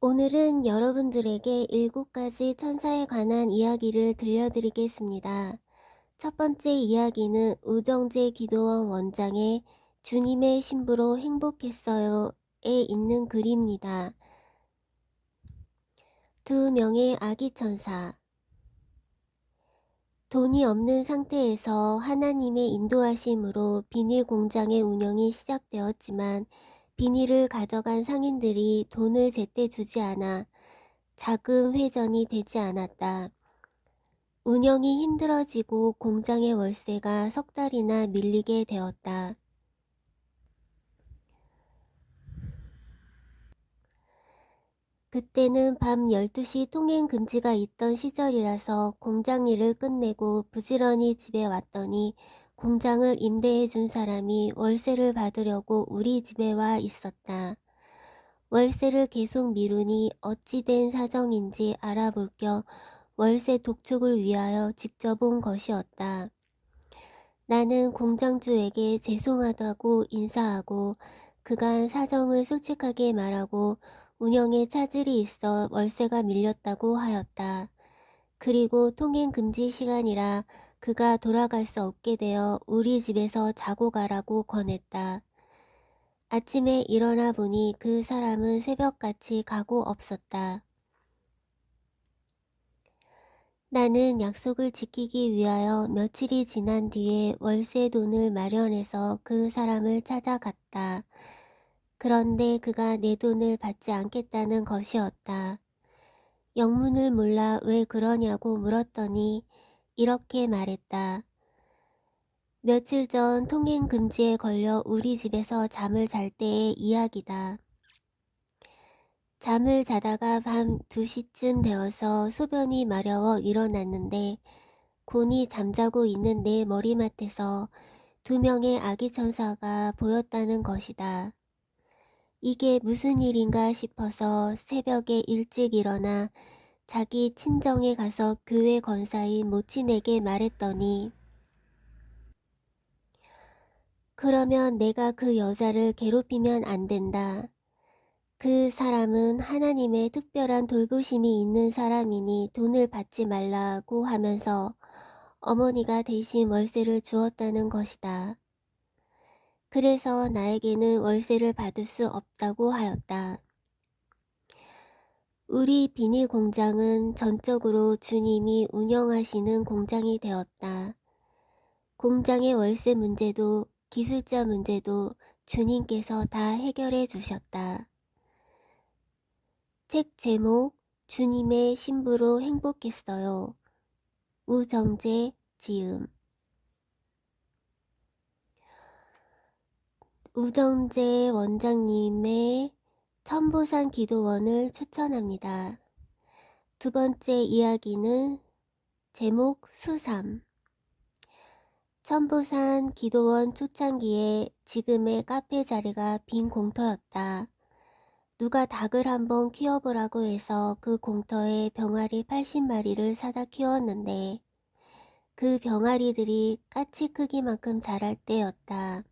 오늘은 여러분들에게 7가지 천사에 관한 이야기를 들려드리겠습니다. 첫 번째 이야기는 우정재 기도원 원장의 주님의 신부로 행복했어요에 있는 글입니다. 두 명의 아기 천사. 돈이 없는 상태에서 하나님의 인도하심으로 비닐 공장의 운영이 시작되었지만 비닐을 가져간 상인들이 돈을 제때 주지 않아 자금 회전이 되지 않았다. 운영이 힘들어지고 공장의 월세가 석 달이나 밀리게 되었다. 그때는 밤 12시 통행 금지가 있던 시절이라서 공장 일을 끝내고 부지런히 집에 왔더니 공장을 임대해 준 사람이 월세를 받으려고 우리 집에 와 있었다. 월세를 계속 미루니 어찌 된 사정인지 알아볼 겸 월세 독촉을 위하여 직접 온 것이었다. 나는 공장주에게 죄송하다고 인사하고 그간 사정을 솔직하게 말하고 운영에 차질이 있어 월세가 밀렸다고 하였다. 그리고 통행금지 시간이라 그가 돌아갈 수 없게 되어 우리 집에서 자고 가라고 권했다. 아침에 일어나 보니 그 사람은 새벽같이 가고 없었다. 나는 약속을 지키기 위하여 며칠이 지난 뒤에 월세 돈을 마련해서 그 사람을 찾아갔다. 그런데 그가 내 돈을 받지 않겠다는 것이었다. 영문을 몰라 왜 그러냐고 물었더니 이렇게 말했다. 며칠 전 통행 금지에 걸려 우리 집에서 잠을 잘 때의 이야기다. 잠을 자다가 밤 2시쯤 되어서 소변이 마려워 일어났는데 곤히 잠자고 있는 내 머리맡에서 두 명의 아기 천사가 보였다는 것이다. 이게 무슨 일인가 싶어서 새벽에 일찍 일어나 자기 친정에 가서 교회 권사인 모친에게 말했더니 그러면 내가 그 여자를 괴롭히면 안 된다. 그 사람은 하나님의 특별한 돌보심이 있는 사람이니 돈을 받지 말라고 하면서 어머니가 대신 월세를 주었다는 것이다. 그래서 나에게는 월세를 받을 수 없다고 하였다. 우리 비닐 공장은 전적으로 주님이 운영하시는 공장이 되었다. 공장의 월세 문제도 기술자 문제도 주님께서 다 해결해 주셨다. 책 제목 주님의 신부로 행복했어요. 우정재 지음. 우정재 원장님의 천보산 기도원을 추천합니다. 두 번째 이야기는 제목 수삼. 천보산 기도원 초창기에 지금의 카페 자리가 빈 공터였다. 누가 닭을 한번 키워보라고 해서 그 공터에 병아리 80마리를 사다 키웠는데 그 병아리들이 까치 크기만큼 자랄 때였다.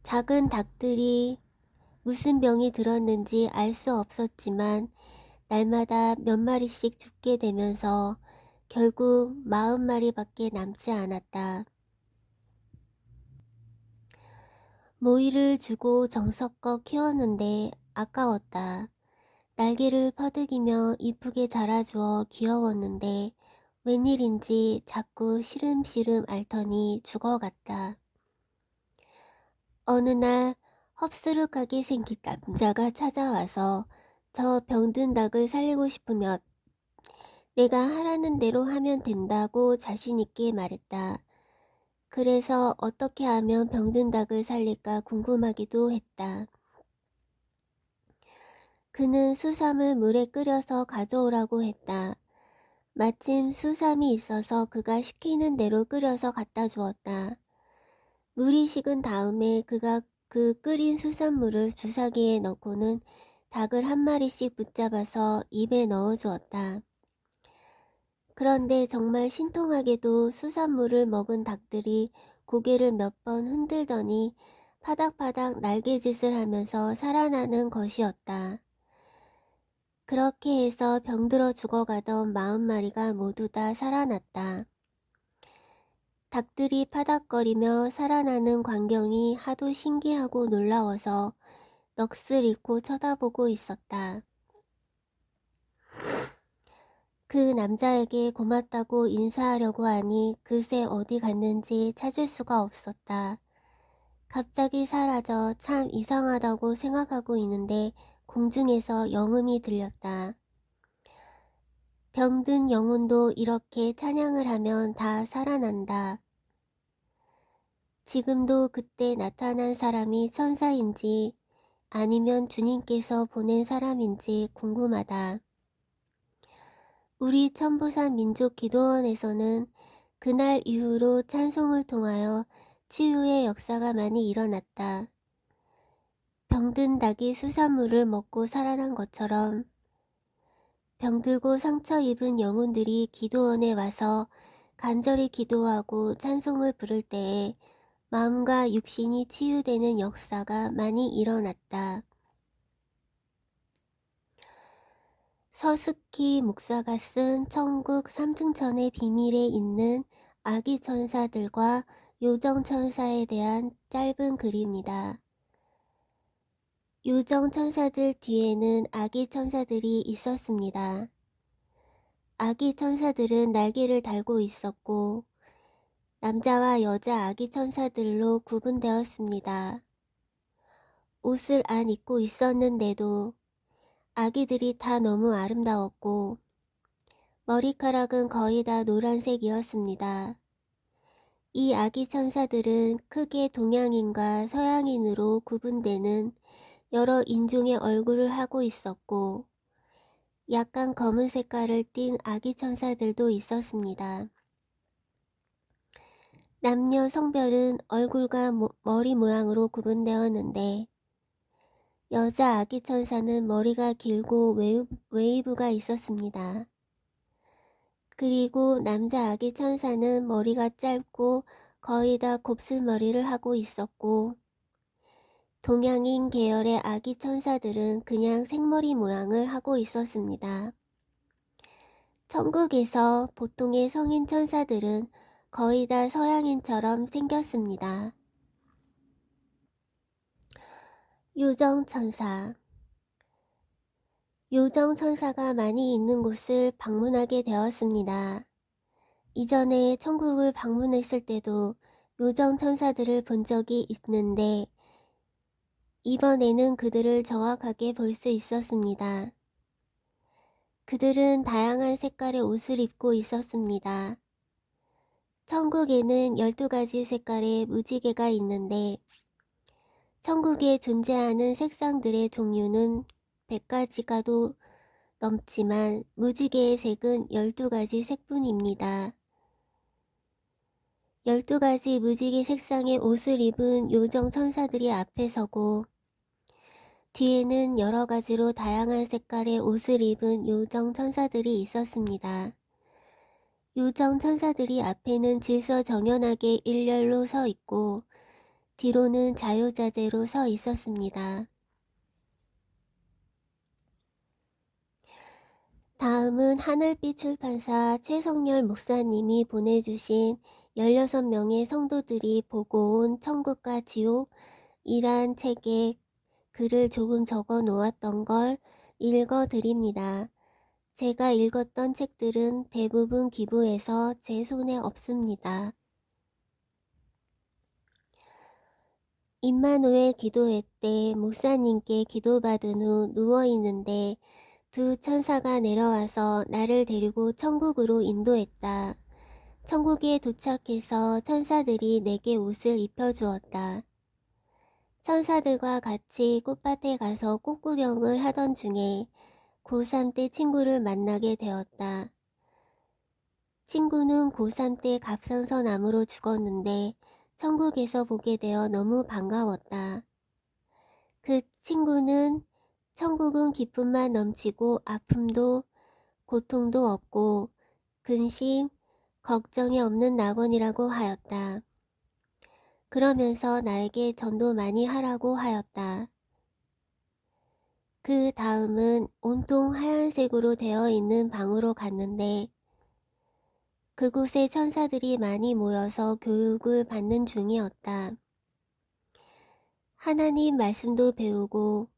작은 닭들이 무슨 병이 들었는지 알 수 없었지만 날마다 몇 마리씩 죽게 되면서 결국 40마리밖에 남지 않았다. 모이를 주고 정성껏 키웠는데 아까웠다. 날개를 퍼득이며 이쁘게 자라주어 귀여웠는데 웬일인지 자꾸 시름시름 앓더니 죽어갔다. 어느 날 흡스룩하게 생긴 남자가 찾아와서 저 병든 닭을 살리고 싶으면 내가 하라는 대로 하면 된다고 자신있게 말했다. 그래서 어떻게 하면 병든 닭을 살릴까 궁금하기도 했다. 그는 수삼을 물에 끓여서 가져오라고 했다. 마침 수삼이 있어서 그가 시키는 대로 끓여서 갖다 주었다. 물이 식은 다음에 그가 그 끓인 수산물을 주사기에 넣고는 닭을 한 마리씩 붙잡아서 입에 넣어 주었다. 그런데 정말 신통하게도 수산물을 먹은 닭들이 고개를 몇 번 흔들더니 파닥파닥 날개짓을 하면서 살아나는 것이었다. 그렇게 해서 병들어 죽어가던 40마리가 모두 다 살아났다. 닭들이 파닥거리며 살아나는 광경이 하도 신기하고 놀라워서 넋을 잃고 쳐다보고 있었다. 그 남자에게 고맙다고 인사하려고 하니 그새 어디 갔는지 찾을 수가 없었다. 갑자기 사라져 참 이상하다고 생각하고 있는데 공중에서 영음이 들렸다. 병든 영혼도 이렇게 찬양을 하면 다 살아난다. 지금도 그때 나타난 사람이 천사인지 아니면 주님께서 보낸 사람인지 궁금하다. 우리 천부산 민족기도원에서는 그날 이후로 찬송을 통하여 치유의 역사가 많이 일어났다. 병든 닭이 수산물을 먹고 살아난 것처럼 병들고 상처 입은 영혼들이 기도원에 와서 간절히 기도하고 찬송을 부를 때에 마음과 육신이 치유되는 역사가 많이 일어났다. 서스키 목사가 쓴 천국 삼층천의 비밀에 있는 아기 천사들과 요정 천사에 대한 짧은 글입니다. 요정 천사들 뒤에는 아기 천사들이 있었습니다. 아기 천사들은 날개를 달고 있었고 남자와 여자 아기 천사들로 구분되었습니다. 옷을 안 입고 있었는데도 아기들이 다 너무 아름다웠고 머리카락은 거의 다 노란색이었습니다. 이 아기 천사들은 크게 동양인과 서양인으로 구분되는 여러 인종의 얼굴을 하고 있었고 약간 검은 색깔을 띤 아기 천사들도 있었습니다. 남녀 성별은 얼굴과 머리 모양으로 구분되었는데 여자 아기 천사는 머리가 길고 웨이브가 있었습니다. 그리고 남자 아기 천사는 머리가 짧고 거의 다 곱슬머리를 하고 있었고 동양인 계열의 아기 천사들은 그냥 생머리 모양을 하고 있었습니다. 천국에서 보통의 성인 천사들은 거의 다 서양인처럼 생겼습니다. 요정천사. 요정천사가 많이 있는 곳을 방문하게 되었습니다. 이전에 천국을 방문했을 때도 요정천사들을 본 적이 있는데 이번에는 그들을 정확하게 볼 수 있었습니다. 그들은 다양한 색깔의 옷을 입고 있었습니다. 천국에는 12가지 색깔의 무지개가 있는데 천국에 존재하는 색상들의 종류는 100가지가도 넘지만 무지개의 색은 12가지 색뿐입니다. 12가지 무지개 색상의 옷을 입은 요정 천사들이 앞에 서고 뒤에는 여러 가지로 다양한 색깔의 옷을 입은 요정 천사들이 있었습니다. 요정 천사들이 앞에는 질서정연하게 일렬로 서 있고 뒤로는 자유자재로 서 있었습니다. 다음은 하늘빛 출판사 최성열 목사님이 보내주신 16명의 성도들이 보고 온 천국과 지옥이란 책에 글을 조금 적어 놓았던 걸 읽어드립니다. 제가 읽었던 책들은 대부분 기부해서 제 손에 없습니다. 임마누엘 기도회 때 목사님께 기도받은 후 누워있는데 두 천사가 내려와서 나를 데리고 천국으로 인도했다. 천국에 도착해서 천사들이 내게 옷을 입혀주었다. 천사들과 같이 꽃밭에 가서 꽃구경을 하던 중에 고3 때 친구를 만나게 되었다. 친구는 고3 때 갑상선암으로 죽었는데 천국에서 보게 되어 너무 반가웠다. 그 친구는 천국은 기쁨만 넘치고 아픔도 고통도 없고 근심, 걱정이 없는 낙원이라고 하였다. 그러면서 나에게 전도 많이 하라고 하였다. 그 다음은 온통 하얀색으로 되어 있는 방으로 갔는데 그곳에 천사들이 많이 모여서 교육을 받는 중이었다. 하나님 말씀도 배우고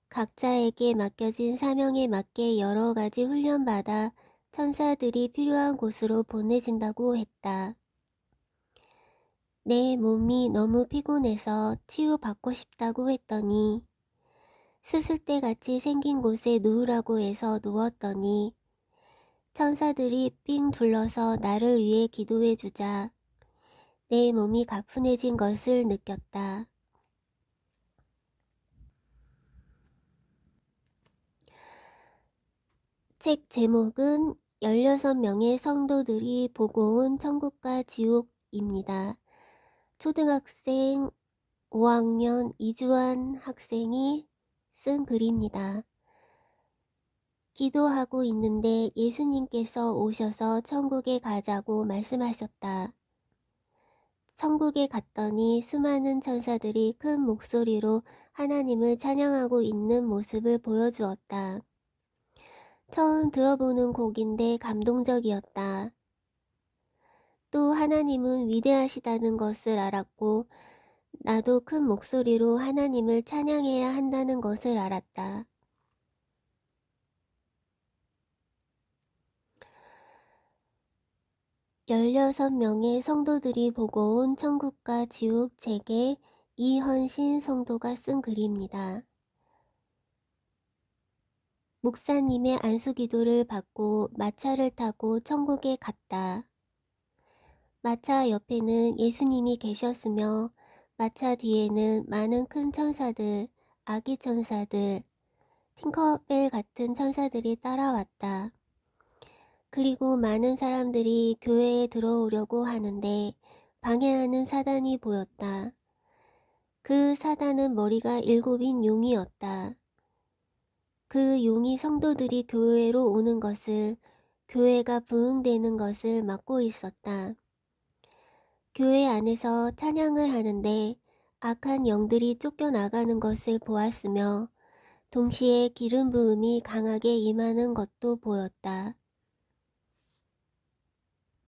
각자에게 맡겨진 사명에 맞게 여러 가지 훈련받아 천사들이 필요한 곳으로 보내진다고 했다. 내 몸이 너무 피곤해서 치유받고 싶다고 했더니 수술대 같이 생긴 곳에 누우라고 해서 누웠더니 천사들이 삥 둘러서 나를 위해 기도해 주자 내 몸이 가뿐해진 것을 느꼈다. 책 제목은 16명의 성도들이 보고 온 천국과 지옥입니다. 초등학생 5학년 이주환 학생이 쓴 글입니다. 기도하고 있는데 예수님께서 오셔서 천국에 가자고 말씀하셨다. 천국에 갔더니 수많은 천사들이 큰 목소리로 하나님을 찬양하고 있는 모습을 보여주었다. 처음 들어보는 곡인데 감동적이었다. 또 하나님은 위대하시다는 것을 알았고 나도 큰 목소리로 하나님을 찬양해야 한다는 것을 알았다. (16명의) 성도들이 보고 온 천국과 지옥 책에 이헌신 성도가 쓴 글입니다. 목사님의 안수기도를 받고 마차를 타고 천국에 갔다. 마차 옆에는 예수님이 계셨으며 마차 뒤에는 많은 큰 천사들, 아기 천사들, 팅커벨 같은 천사들이 따라왔다. 그리고 많은 사람들이 교회에 들어오려고 하는데 방해하는 사단이 보였다. 그 사단은 머리가 7인 용이었다. 그 용이 성도들이 교회로 오는 것을, 교회가 부흥되는 것을 막고 있었다. 교회 안에서 찬양을 하는데 악한 영들이 쫓겨나가는 것을 보았으며 동시에 기름 부음이 강하게 임하는 것도 보였다.